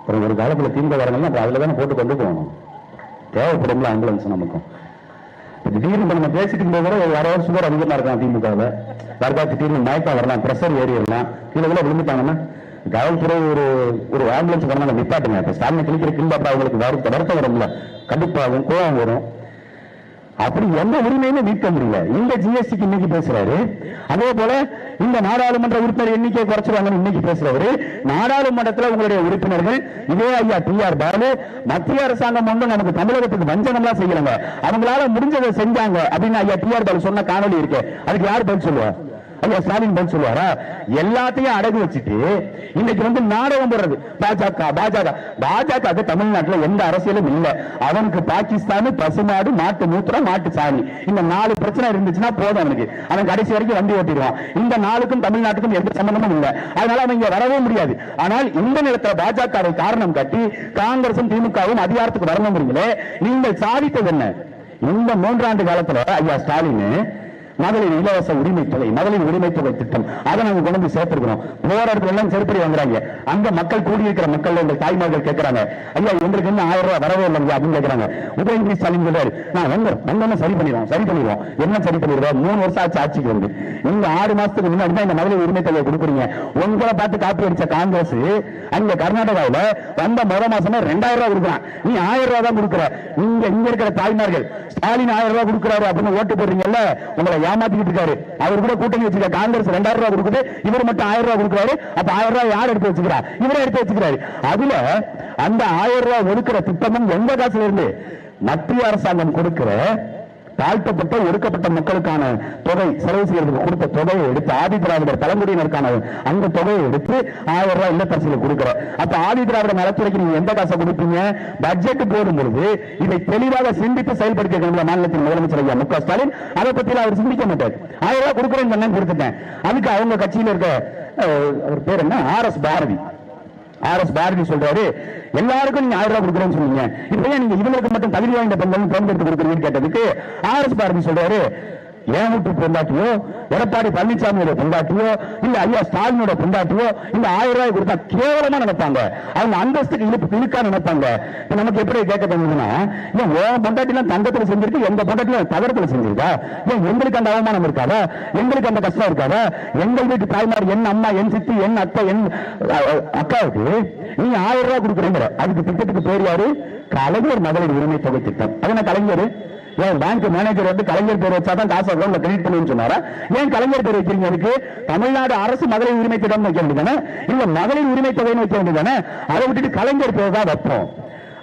ஒரு காலத்துல திமுக வரங்கள்லாம் அதுல தானே போட்டு கொண்டு போகணும். தேவைப்படும்ல ஆம்புலன்ஸ் நமக்கும். திடீர்னு நம்ம பேசிட்டு கூட யாராவது சுகர் அதிகமா இருக்கலாம் திமுகவில், யாருக்கா திடீர்னு மயக்கம் வரலாம், பிரஷர் ஏறிடலாம், கீழே விழுந்துட்டாங்கன்னா காவல்துறை ஒரு ஆம்புலன்ஸ் வரணும் நிப்பாட்டுங்க. இப்ப ஸ்டாலின் கிளிக்கிற கிள்ள அவங்களுக்கு வருத்தம் வரும்ல, கடுப்பாகும், கோபம் வரும். அப்படி எந்த உரிமையுமே மீட்க முடியல. இந்த ஜிஎஸ்டிக்கு இன்னைக்கு பேசுறாரு. அதே போல இந்த நாடாளுமன்ற உறுப்பினர் எண்ணிக்கை குறைச்சிருவாங்கன்னு இன்னைக்கு பேசுறவரு, நாடாளுமன்றத்தில் உங்களுடைய உறுப்பினர்கள் இதே ஐயா டி.ஆர். பாலு மத்திய அரசாங்கம் ஒன்றும் நமக்கு தமிழகத்துக்கு வஞ்சகம்லாம் செய்யலங்க, அவங்களால முடிஞ்சதை செஞ்சாங்க அப்படின்னு ஐயா டி.ஆர். பாலு சொன்ன காணொலி இருக்கு. அதுக்கு யார் பதில் சொல்லுவா? ஐயா ஸ்டாலின் பதில் சொல்லுவாரா? எல்லாத்தையும் அடகு வச்சுட்டு இன்னைக்கு நாடகம் போடுறது பாஜக தமிழ்நாட்டில் எந்த அரசியலும் இல்ல. அவனுக்கு பாகிஸ்தான், பசுமாடு, மாட்டு மூத்திரம், மாட்டு சாணி, இந்த 4 பிரச்சனை இருந்துச்சுன்னா போதும் அவனுக்கு. அவன் கடைசி வரைக்கும் வண்டி ஓட்டிடுவான். இந்த 4க்கும் தமிழ்நாட்டுக்கும் எந்த சம்பந்தமும் இல்லை. அதனால அவன் இங்க வரவே முடியாது. ஆனால் இந்த நிலத்தில் பாஜகவை காரணம் காட்டி காங்கிரசும் திமுகவும் அதிகாரத்துக்கு வரணுங்கிறீங்களே, நீங்கள் சாதித்தது என்ன? இந்த 3 ஆண்டு காலத்துல ஐயா ஸ்டாலின் மகளிர் இலவச உரிமை தொகை, மகளிர் உரிமை தொகை திட்டம், அதை நாங்க கொண்டு வந்து சேர்த்திருக்கிறோம். போற இடத்துல எல்லாம் செருப்படி வாங்குறாங்க. அங்க மக்கள் கூடியிருக்கிற மக்கள் இந்த தாய்மார்கள் கேட்கிறாங்க, ஐயா எங்களுக்கு இன்னும் 1000 ரூபாய் வரவே இல்லைங்க அப்படின்னு கேட்கிறாங்க. உதயநிதி ஸ்டாலின் சொல்றாரு, நான் வந்தோம் சரி பண்ணிடுவோம். என்ன சரி பண்ணிடுவோம்? 3 வருஷம் ஆச்சு ஆட்சிக்கு வந்து. நீங்க 6 மாசத்துக்கு முன்னாடி தான் இந்த மகளிர் உரிமை தொகையை கொடுக்குறீங்க. உங்களை பார்த்து காப்பி அடிச்ச காங்கிரஸ் அங்க கர்நாடகாவில் வந்த முதல் மாசமே 2000 ரூபாய் கொடுக்குறான். நீ 1000 ரூபாய் தான் கொடுக்குற. நீங்க இங்க இருக்கிற தாய்மார்கள் ஸ்டாலின் 1000 ரூபாய் கொடுக்குறாரு அப்படின்னு ஓட்டு போடுறீங்கல்ல, உங்களை ஏமாத்திக்கிட்டு இருக்காரு. அவர் கூட கூட்டணி வச்சிருக்க காங்கிரஸ் 2000 ரூபாய் கொடுக்குது, இவர் மட்டும் 1000 ரூபாய் கொடுக்குறாரு. அப்ப 1000 ரூபாய் யார் எடுத்து வச்சுக்கிறா? இவரே எடுத்து வச்சுக்கிறாரு. அதுல அந்த 1000 ரூபாய் ஒதுக்குற திட்டமும் எந்த காசுல இருந்து? மத்திய அரசாங்கம் கொடுக்கிற தாழ்த்தப்பட்ட ஒடுக்கப்பட்ட மக்களுக்கான தொகை, செலவு செய்யறதுக்கு கொடுத்த தொகையை எடுத்து, ஆதி திராவிடர் பழங்குடியினருக்கான அந்த தொகையை எடுத்து 1000 ரூபாய் இல்லத்தரசியில் கொடுக்கிற. அப்ப ஆதி திராவிட நலத்துறைக்கு நீங்க எந்த காசை கொடுப்பீங்க? பட்ஜெட் போடும் பொழுது இதை தெளிவாக சிந்தித்து செயல்படுத்த மாநிலத்தின் முதலமைச்சர் ஐயா மு.க. ஸ்டாலின் அதை பத்தி அவர் சிந்திக்க மாட்டார். 1000 ரூபாய் கொடுக்குறேன்னு கொடுத்துட்டேன். அதுக்கு அவங்க கட்சியில் இருக்க அவர் பேர் என்ன, ஆர்.எஸ். பாரதி சொல்றாரு, எல்லாருக்கும் நீங்க 1000 ரூபாய் கொடுக்குறேன்னு சொன்னீங்க, இப்ப நீங்க இவங்களுக்கு மட்டும் தகுதி வாய்ந்த பெண்கள் தேர்ந்தெடுத்து கொடுக்குறீங்கன்னு கேட்டதுக்கு ஆர்.எஸ். பாரதி சொல்றாரு, ஏன் வீட்டு பொண்டாட்டியோ, எடப்பாடி பழனிசாமியோட பொண்டாட்டியோ, இல்ல ஐயா ஸ்டாலினோட பொண்டாட்டியோ இந்த 1000 ரூபாய் கொடுத்தா கேவலமா நினைப்பாங்க, அவங்க அந்தஸ்துக்கு இழுக்கா நினைப்பாங்க. நமக்கு எப்படி கேட்க தோணுதுன்னா, ஏன் பொண்டாட்டிலாம் தங்கத்துல செஞ்சிருக்கு, எங்க பொண்டாட்டிலும் தகரத்துல செஞ்சிருக்கா, ஏன் எங்களுக்கு அந்த அவமானம் இருக்காதா, எங்களுக்கு அந்த கஷ்டம் இருக்காதா? எங்கள் வீட்டு தாய்மார், என் அம்மா, என் சித்தி, என் அத்தை, என் அக்காவுக்கு நீ 1000 ரூபாய் கொடுக்குறீங்க. அதுக்கு திட்டத்துக்கு பேர் யாரு? கலைஞர் மகளிர் உரிமை தொகை திட்டம். அது என்ன கலைஞர்? ஏன் பேங்க் மேனேஜர் கலைஞர் பேர் வச்சாதான் காசு அக்கௌண்ட்ல கிரெடிட் பண்ணுன்னு சொன்னாரா? ஏன் கலைஞர் பேர் வைக்கிறீங்க? அதுக்கு தமிழ்நாடு அரசு மகளிர் உரிமை திட்டம் வைக்க வேண்டியதானே, இல்ல மகளிர் உரிமை தொகைன்னு வைக்க வேண்டியதானே? அதை விட்டுட்டு கலைஞர் பேர் தான் வைப்போம்.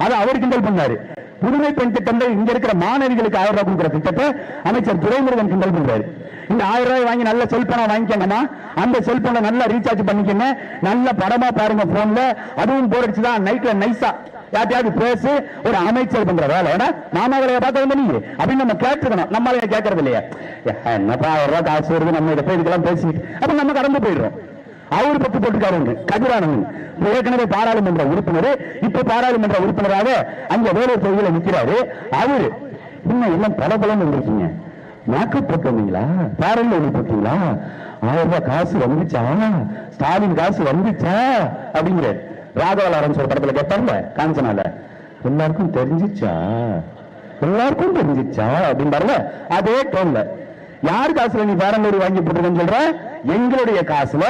அதை அவர் கிண்டல் பண்ணாரு. புதுமை பெண் திட்டம் இங்க இருக்கிற மாணவிகளுக்கு 1000 ரூபாய் கொடுக்கிற திட்டத்தை அமைச்சர் துரைமுருகன் கிண்டல் பண்றாரு. இந்த 1000 ரூபாய் வாங்கி நல்ல செல்போனை வாங்கிக்கணுமா, அந்த செல்போனை நல்லா ரீசார்ஜ் பண்ணிக்கங்க, நல்ல படமா பாருங்க போன்ல, அதுவும் போறதுதான் நைட்ல நைசா யார்ட்டையாவது பேசு. ஒரு அமைச்சர் பண்ற வேலை மாமாவளைய பார்க்க நீங்க அப்படின்னு நம்ம கேட்டுக்கணும். நம்மளால கேட்கறது இல்லையா? என்னப்பா 1000 ரூபாய் காசு வருது, நம்ம இதை போய் இதுக்கெல்லாம் பேசிட்டு அப்ப நம்ம கடந்து போயிடுறோம். அவரு பத்து போட்டுக்காரங்க கதிரானவன் ஏற்கனவே பாராளுமன்ற உறுப்பினர், இப்ப பாராளுமன்ற உறுப்பினராக அங்க வேலை தொகுதியில நிற்கிறாரு. அவரு இன்னும் எல்லாம் பல இருக்கீங்க, மேக்கப் போட்டு வந்தீங்களா, பேரல் ஒண்ணு போட்டீங்களா, 1000 ரூபாய் காசு வந்துச்சா, ஸ்டாலின் காசு வந்துச்சா அப்படிங்கிற ராகவலாரன் சொல்ற படத்துல கேட்டாங்க காஞ்சனால, எல்லாருக்கும் தெரிஞ்சிச்சா அப்படின்னு அதே டோன்ல யாரு காசுல நீ பேரலூர் வாங்கி போட்டுருக்கன்னு சொல்ற? எங்களுடைய காசுல,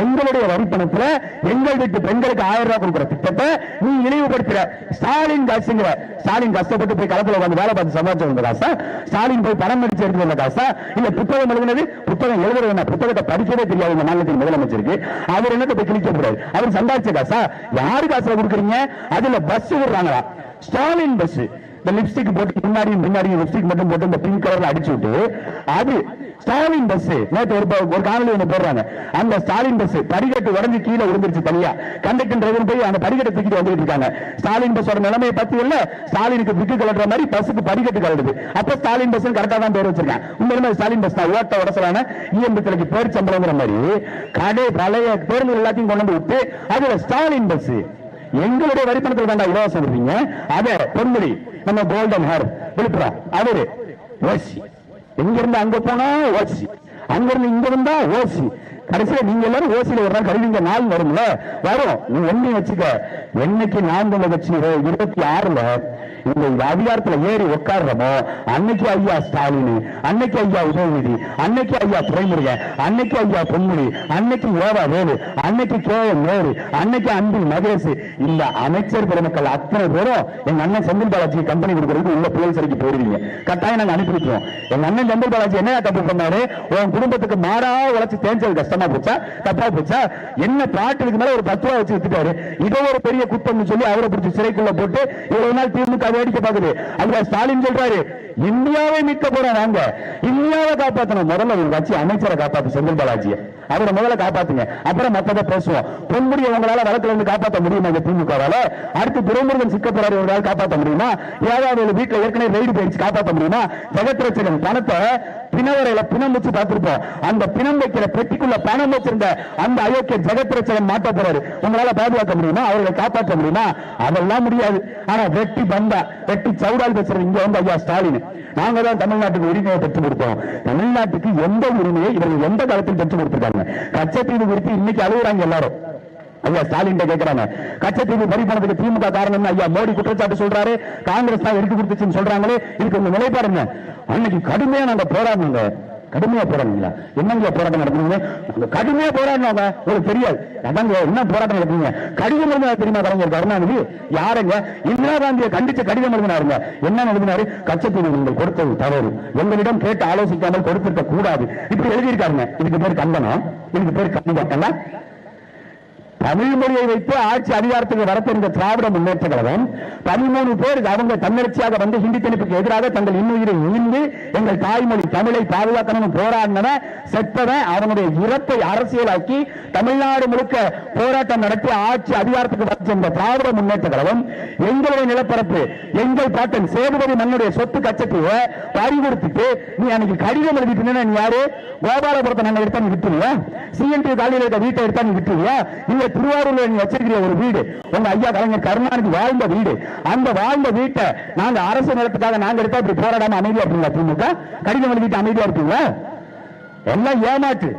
எங்களுடைய வரிப்பணத்துல எங்கள் வீட்டு பெண்களுக்கு 1000 ரூபாய் கொடுக்கிற திட்டத்தை நீ இழிவுபடுத்துற. ஸ்டாலின் காசுங்கிற, ஸ்டாலின் கஷ்டப்பட்டு போய் களத்துல வந்து வேலை பார்த்து சமாளிச்சு வந்த காசா, ஸ்டாலின் போய் பணம் அடிச்சு எடுத்து வந்த காசா, இல்ல புத்தகம் எழுதுனது, புத்தகம் எழுதுறது, புத்தகத்தை படிக்கவே தெரியாது இந்த மாநிலத்தின் முதலமைச்சருக்கு, அவர் என்னத்தை போய் கிழிக்க கூடாது, அவர் சம்பாதிச்ச காசா? யாரு காசுல கொடுக்குறீங்க? அதுல பஸ் விடுறாங்களா? ஸ்டாலின் பஸ், இந்த லிப்ஸ்டிக் போட்டு முன்னாடி லிப்ஸ்டிக் மட்டும் போட்டு இந்த பிங்க் கலர்ல அடிச்சு விட்டு, அது ஸ்டாலின் பஸ். நேற்று ஒரு காணொலி ஒன்று போடுறாங்க. அந்த ஸ்டாலின் பஸ் படிக்கட்டு உடஞ்சி கீழே விழுந்துருச்சு தனியா. கண்டக்டர் டிரைவர் போய் அந்த படிக்கட்டை தூக்கிட்டு வந்துட்டு இருக்காங்க. ஸ்டாலின் பஸ்ஸோட நிலைமையை பத்தி இல்ல, ஸ்டாலினுக்கு பிக்கு கலட்டுற மாதிரி பஸ்ஸுக்கு படிக்கட்டு கலடுது. அப்ப ஸ்டாலின் பஸ் கரெக்டா தான் பேர் வச்சிருக்கேன். உண்மையிலுமே ஸ்டாலின் பஸ் தான் ஓட்ட உடசலான இஎம்பிக்களுக்கு பேர் சம்பளங்கிற மாதிரி கடை பழைய பேருந்து எல்லாத்தையும் கொண்டு வந்து விட்டு அதுல ஸ்டாலின் பஸ். எங்களுடைய வரிப்பணத்தில் வேண்டாம் இலவசம் இருப்பீங்க. அதே பொன்முடி நம்ம கோல்டன் ஹேர் விழுப்புரம், அவரு ஓசி, எங்க இருந்து அங்க போனா ஓசி, அங்க இருந்து இங்க வந்தா ஓசி, கடைசியில நீங்க எல்லாரும் ஓசியில ஒரு நாள் கழுவிங்க நாள் வரும்ல, வரும். நீ எண்ணி வச்சுக்க. என்னைக்கு நாம் தமிழர் கட்சி 26ல இந்த அதிகாரத்துல ஏறி உட்கார்றமோ அன்னைக்கு ஐயா ஸ்டாலின், அன்னைக்கு ஐயா உதயநிதி, அன்னைக்கு ஐயா துரைமுருகன், அன்னைக்கு ஐயா பொன்முடி, அன்னைக்கு யோகா வேலு, அன்னைக்கு KM நேரு, அன்னைக்கு அன்பில் மகேஷ், இந்த அமைச்சர் பெருமக்கள் அத்தனை பேரும் எங்க அண்ணன் செந்தில் பாலாஜி கம்பெனி கொடுக்கறதுக்கு உள்ள புயல் சிறைக்கு போயிருவீங்க. கட்டாயம் நாங்க அனுப்பி வைக்கிறோம். எங்க அண்ணன் செந்தில் பாலாஜி என்ன தப்பு பண்ணாரு? உன் குடும்பத்துக்கு மாறா உழைச்சு தேஞ்சது கஷ்டமா போச்சா, தப்பா போச்சா? என்ன பாட்டுக்கு மேல ஒரு 10 ரூபா வச்சு வித்துட்டாரு. இதோ ஒரு பெரிய குத்தம்னு சொல்லி அவரை பிடிச்சி சிறைக்குள்ள போட்டு இவ்வளவு நாள் திமுக வேடிக்கை பார்க்குது. ஐயா ஸ்டாலின் சொல்றாரு, இந்தியாவை மீட்க போறோம், வாங்க இந்தியாவை காப்பாற்றணும். முதல்ல ஒரு கட்சி அமைச்சரை காப்பாத்து, செந்தில் பாலாஜி அவரை முதல்ல காப்பாத்துங்க, அப்புறம் மத்தத பேசுவோம். பொன்முடியை உங்களால வழக்குல இருந்து காப்பாற்ற முடியுமா? இந்த திமுகவால அடுத்து துரைமுருகன் சிக்கப்படுறாரு, உங்களால காப்பாற்ற முடியுமா? ஏதாவது வீட்டுல ஏற்கனவே ரெய்டு போயிடுச்சு, காப்பாற்ற முடியுமா? ஜெகத்ரட்சகன் பணத்தை பிணவரையில பிணம் வச்சு பார்த்திருப்போம். அந்த பிணம் வைக்கிற பெட்டிக்குள்ள பணம் வச்சிருந்த அந்த அயோக்கிய ஜெகத்ரட்சகன் மாட்ட போறாரு, உங்களால பாதுகாக்க முடியுமா? அவர்களை காப்பாற்ற முடியுமா? அதெல்லாம் முடியாது. ஆனா வெட்டி பந்தா வெட்டி சவுடால் பேசுறது இங்க வந்து ஐயா ஸ்டாலின், நாங்க தான் தமிழ்நாட்டுக்கு உரிமையை பெற்றுக் கொடுத்தோம். தமிழ்நாட்டுக்கு எந்த உரிமையை இவர்கள் எந்த காலத்தில் பெற்றுக் கொடுத்திருக்காங்க? கச்சத்தீவு குறித்து இன்னைக்கு அழுகுறாங்க எல்லாரும். ஐயா ஸ்டாலின் கேட்கிறாங்க, கச்சத்தீவு பறிப்பனத்துக்கு திமுக காரணம் ஐயா மோடி குற்றச்சாட்டு சொல்றாரு, காங்கிரஸ் தான் எடுத்து கொடுத்துச்சுன்னு சொல்றாங்களே, இதுக்கு உங்க நிலைப்பாடுங்க? அன்னைக்கு கடுமையா நாங்க போராடணுங்க. கடுமையா போராடுங்களா? என்னங்க போராட்டம் நடத்துறீங்க? கடுமையா போராடணும். உங்களுக்கு தெரியாது அதாங்க என்ன போராட்டம் நடத்துறீங்க? கடிதம் எழுதினா தெரியுமா கலைஞர் கருணாநிதி? யாருங்க? இந்திரா காந்தியை கண்டிச்சு கடிதம் எழுதினாருங்க. என்ன எழுதினாரு? கச்சத்தீவு நீங்கள் கொடுத்தது தவறு, எங்களிடம் கேட்டு ஆலோசிக்காமல் கொடுத்திருக்க கூடாது, இப்படி எழுதியிருக்காருங்க. இதுக்கு பேர் கண்டனம், இதுக்கு பேர் கண்டிதம். தமிழ் மொழியை வைத்து ஆட்சி அதிகாரத்துக்கு வரப்பெறுந்த திராவிட முன்னேற்ற கழகம் 13 பேர் அவங்க தன்னெழுச்சியாக வந்து ஹிந்தி திணிப்புக்கு எதிராக தங்கள் இன்னுயிரை ஈந்து எங்கள் தாய்மொழி தமிழை பாதுகாக்கணும் போராடினவன் செத்தவன் அவனுடைய இறப்பை அரசியலாக்கி தமிழ்நாடு முழுக்க போராட்டம் நடத்தி ஆட்சி அதிகாரத்துக்கு வந்த திராவிட முன்னேற்ற கழகம் எங்களுடைய நிலப்பரப்பு, எங்கள் பாட்டன் சேதுபதி மண்ணுடைய சொத்து கச்சத்தீவை பறிகொடுத்துட்டு நீ அன்னைக்கு கடிதம் எழுதிட்டு நீ யாரு? கோபாலபுரத்தை நாங்கள் எடுத்தா நீ விட்டுருவியா? CNT காலையில் இருக்க வீட்டை எடுத்தா நீ விட்டுருவியா? இல்ல திருவாரூர்ல நீ வச்சிருக்கிற ஒரு வீடு உங்க ஐயா கலைஞர் கருணாநிதி வாழ்ந்த வீடு, அந்த வாழ்ந்த வீட்டை நாங்க அரசு நிலத்துக்காக நாங்க எடுத்தா இப்படி போராடாம அமைதியா இருப்பீங்களா? திமுக கடிதம் எழுதிட்டு அமைதியா இருப்பீங்களா? எல்லாம் ஏமாற்று,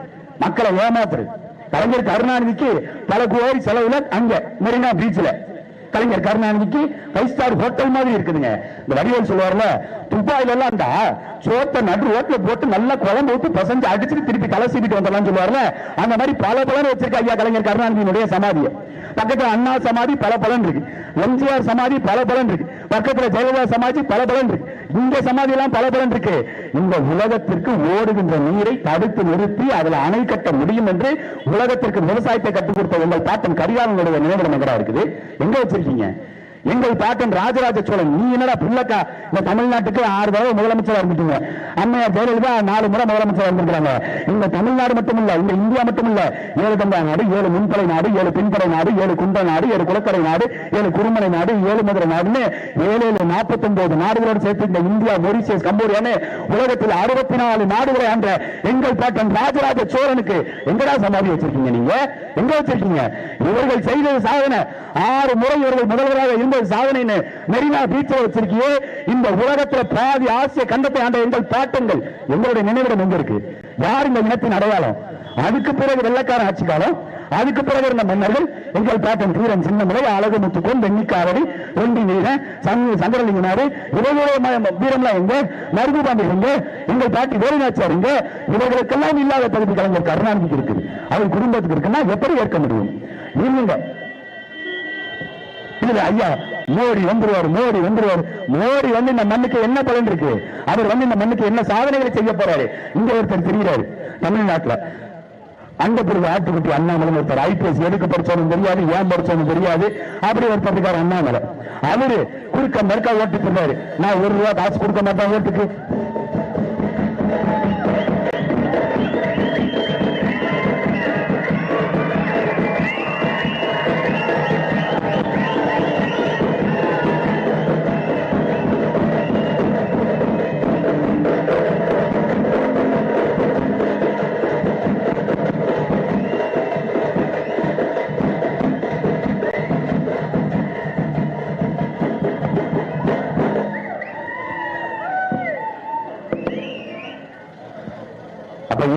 மக்களை ஏமாற்று. கலைஞர் கருணாநிதிக்கு பல கோடி செலவுல அங்க மெரினா பீச்ல கலைஞர் கருணாநிதிக்கு 5 ஸ்டார் ஹோட்டல் மாதிரி இருக்குதுங்க. இந்த வடிவேல் சொல்லுவார்ல, துப்பாயில எல்லாம் அந்த சோத்த நடு ரோட்ல போட்டு நல்லா குழம்பு ஊத்தி பசஞ்சு அடிச்சுட்டு திருப்பி தலை சீப்பிட்டு வந்தலாம் சொல்லுவார்ல, அந்த மாதிரி பல பலன் வச்சிருக்க ஐயா கலைஞர் கருணாநிதியினுடைய சமாதியை. பக்கத்துல அண்ணா சமாதி பல பலன் இருக்கு, எம்ஜிஆர் சமாதி பல பலன் இருக்கு, பக்கத்துல ஜெயலலிதா சமாதி பல பலன் இருக்கு, இந்த சமாதி எல்லாம் பல பலன் இருக்கு. இந்த உலகத்திற்கு ஓடுகின்ற நீரை தடுத்து நிறுத்தி அதுல அணை கட்ட முடியும் என்று உலகத்திற்கு விவசாயத்தை கற்றுக் கொடுத்த உங்கள் பாட்டன் கரிகாலனுடைய நினைவிடம் எங்கடா இருக்குது? எங்க வச்சிருக்கீங்க? எங்கள் பாட்டன் ராஜராஜ சோழன், நீ என்னடா புள்ளக்கா இந்த தமிழ்நாட்டுக்கு 6 தடவை முதலமைச்சரா இருந்துட்டீங்க. அம்மையார் ஜெயலலிதா 4 முறை முதலமைச்சரா இருந்திருக்காங்க. இந்த தமிழ்நாடு மட்டும் இல்ல, இந்த இந்தியா மட்டும் இல்ல, 7 தண்டா நாடு, 7 முன்படை நாடு, 7 பின்படை நாடு, 7 குண்ட நாடு, 7 குளக்கரை நாடு, 7 குறுமலை நாடு, 7 மதுரை நாடுன்னு 49 நாடுகளோடு சேர்த்து இந்த இந்தியா, மொரிஷியஸ், கம்போடியான்னு உலகத்தில் 64 நாடுகளை ஆண்ட எங்கள் பாட்டன் ராஜராஜ சோழனுக்கு எங்கடா சமாதி வச்சிருக்கீங்க? நீங்க எங்க வச்சிருக்கீங்க? இவர்கள் செய்தது சாதனை. 6 முறை இவர்கள் முதல்வராக இருந்தது சாதனை. மெரினா பீச்சை வச்சிருக்கியே. இந்த உலகத்துல பாதி ஆசிய கண்டத்தை ஆண்ட எங்கள் பாட்டங்கள், எங்களுடைய நினைவிடம் எங்க இருக்கு? யார் இந்த இனத்தின் அடையாளம்? அதுக்கு பிறகு வெள்ளக்கார ஆட்சி காலம், அதுக்கு பிறகு இருந்த மன்னர்கள் எங்கள் பாட்டன் தீரன் சின்னமலை, அழகு முத்துக்கோன், வெண்ணிக்காவடி, ஒண்டி நீரன், சங்கரலிங்கனாரு, இவர்களுடைய வீரம்லாம் எங்க? மருதுபாண்டி எங்க? எங்கள் பாட்டி வேலுநாச்சியார் எங்க? இவர்களுக்கெல்லாம் இல்லாத பகுதி கலைஞர் கருணாநிதிக்கு இருக்குது. அவர் குடும்பத்துக்கு இருக்குன்னா எப்படி ஏற்க முடியும்? இல்லைங்க. ஐயா மோடி வந்துருவார், மோடி வந்துருவார். மோடி வந்து இந்த மண்ணுக்கு என்ன பலன் இருக்கு? அவர் வந்து இந்த மண்ணுக்கு என்ன சாதனைகளை செய்ய போறாரு? இங்க ஒருத்தர் தெரிகிறாரு தமிழ்நாட்டுல, அங்க பிறகு ஆட்டுக்குட்டி அண்ணாமலை ஒருத்தர், IPS எதுக்கு படிச்சவனும் தெரியாது, ஏன் படிச்சவனும் தெரியாது, அப்படி ஒருத்தர் இருக்காரு அண்ணாமலை. அவரு குறுக்க மறுக்கா ஓட்டு சொன்னாரு, நான் 1 ரூபா காசு கொடுக்க மாட்டேன் ஓட்டுக்கு.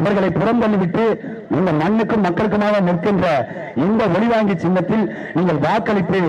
இவர்களை புறந்தள்ளிவிட்டு இந்த மண்ணுக்கும் மக்களுக்குமாக நிற்கின்ற இந்த ஒளிவாங்கி சின்னத்தில் நீங்கள் வாக்களித்து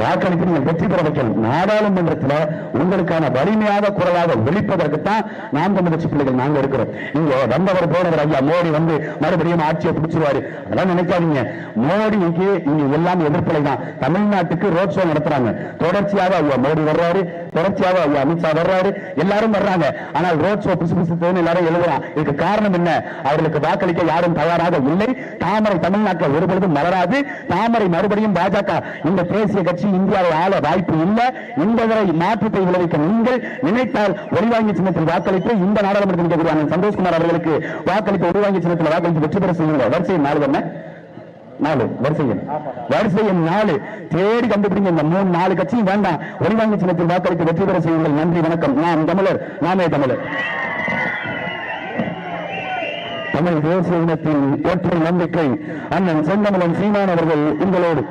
வாக்களித்து நீங்கள் வெற்றி பெற வைக்கணும். நாடாளுமன்றத்தில் உங்களுக்கான வலிமையாக குரலாக ஒழிப்பதற்குத்தான் நாம் தமிழ் கட்சி பிள்ளைகள் நாங்க இருக்கிறோம். இங்க வந்தவர் போனவர் ஐயா மோடி வந்து மறுபடியும் ஆட்சியை பிடிச்சிருவாரு அதான் நினைக்காதீங்க. மோடிக்கு இங்க எல்லாம் எதிர்ப்பலை தான். தமிழ்நாட்டுக்கு ரோட் ஷோ நடத்துறாங்க. தொடர்ச்சியாக ஐயா மோடி வர்றாரு, தொடர்ச்சியாக ஐயா அமித்ஷா வர்றாரு, எல்லாரும் வர்றாங்க. ஆனால் ரோட் ஷோ பிசு பிசு எல்லாரும் எழுதுறான். இதுக்கு காரணம் என்ன? அவர்களுக்கு வாக்களிக்க யாரும் தயாராக இல்லை. தாமரை தமிழ்நாட்டில் ஒருபொழுதும் மலராது. தாமரை மறுபடியும் பாஜக இந்த தேசிய கட்சி இந்தியாவை ஆள வாய்ப்பு இல்லை. இந்த மாற்றத்தை விளைவிக்க நீங்கள் நினைத்தால் ஒளிவாங்கி சின்னத்தில் வாக்களித்து இந்த நாடாளுமன்றத்தில் சந்தோஷ்குமார் அவர்களுக்கு வாக்களித்து ஒளிவாங்கி சின்னத்தில் வாக்களித்து வெற்றி பெற செய்யுங்க. வரிசையின் 4 என்ன 4 வரிசையின் 4 தேடி கண்டுபிடிங்க. இந்த 3-4 கட்சியும் வேண்டாம். ஒளிவாங்கி சின்னத்தில் வாக்களித்து வெற்றி பெற செய்யுங்கள். நன்றி, வணக்கம். நாம் தமிழர், நாமே தமிழர். தமிழ் தேசிய இனத்தின் ஒற்றை நம்பிக்கை அண்ணன் செந்தமிழன் சீமான் அவர்கள் உங்களோடு.